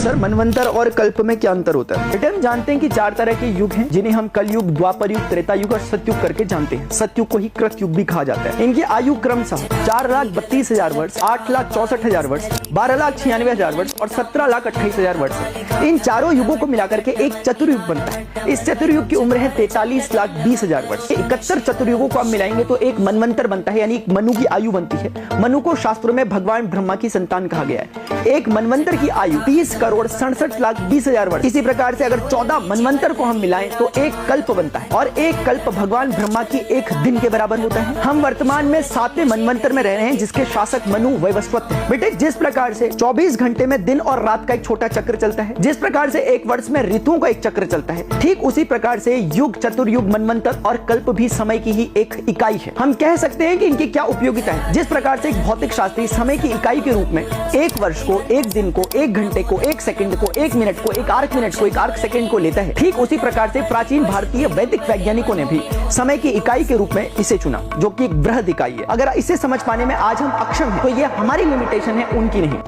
Sir मनवंतर और कल्प में क्या अंतर होता है? बेटे हम जानते हैं कि 4 तरह के युग हैं जिन्हें हम कलयुग, द्वापर युग, त्रेता युग और सतयुग करके जानते हैं। सतयुग को ही कृत युग भी कहा जाता है। इनकी आयु क्रमशः 4,32,000 वर्ष, 8,64,000 वर्ष, 12,96,000 वर्ष और 17,28,000 वर्ष है। इन चारों युगों को मिलाकर के एक चतुर्युग बनता है। इस चतुर्युग की उम्र है 43,20,000 वर्ष। 71 चतुर्युगों को आप मिलाएंगे तो एक मनवंतर बनता है, यानी एक मनु की आयु बनती है। मनु को शास्त्रों में भगवान ब्रह्मा की संतान कहा गया है। एक मनवंतर की आयु 30,67,20,000 वर्ष। इसी प्रकार से अगर 14 मनवंतर को हम मिलाएं तो एक कल्प बनता है और एक कल्प भगवान ब्रह्मा की एक दिन के बराबर होता है। हम वर्तमान में 7वें मनवंतर में रह रहे हैं जिसके शासक मनु वैवस्वत है। बेटे जिस प्रकार से 24 घंटे में दिन और रात का एक छोटा चक्र चलता है, जिस प्रकार से एक वर्ष में ऋतुओं का एक चक्र चलता है, ठीक उसी प्रकार से युग, चतुर्युग, मनवंतर और कल्प भी समय की ही एक इकाई है। हम कह सकते हैं कि इनकी क्या उपयोगिता है। जिस प्रकार से एक भौतिक शास्त्री समय की इकाई के रूप में एक वर्ष को, एक दिन को, एक घंटे को, एक सेकंड को, एक मिनट को, एक आर्क मिनट को, एक आर्क सेकंड को लेता है, ठीक उसी प्रकार से प्राचीन भारतीय वैदिक वैज्ञानिकों ने भी समय की इकाई के रूप में इसे चुना, जो कि एक बृहद इकाई है। अगर इसे समझ पाने में आज हम अक्षम हैं तो ये हमारी लिमिटेशन है, उनकी नहीं।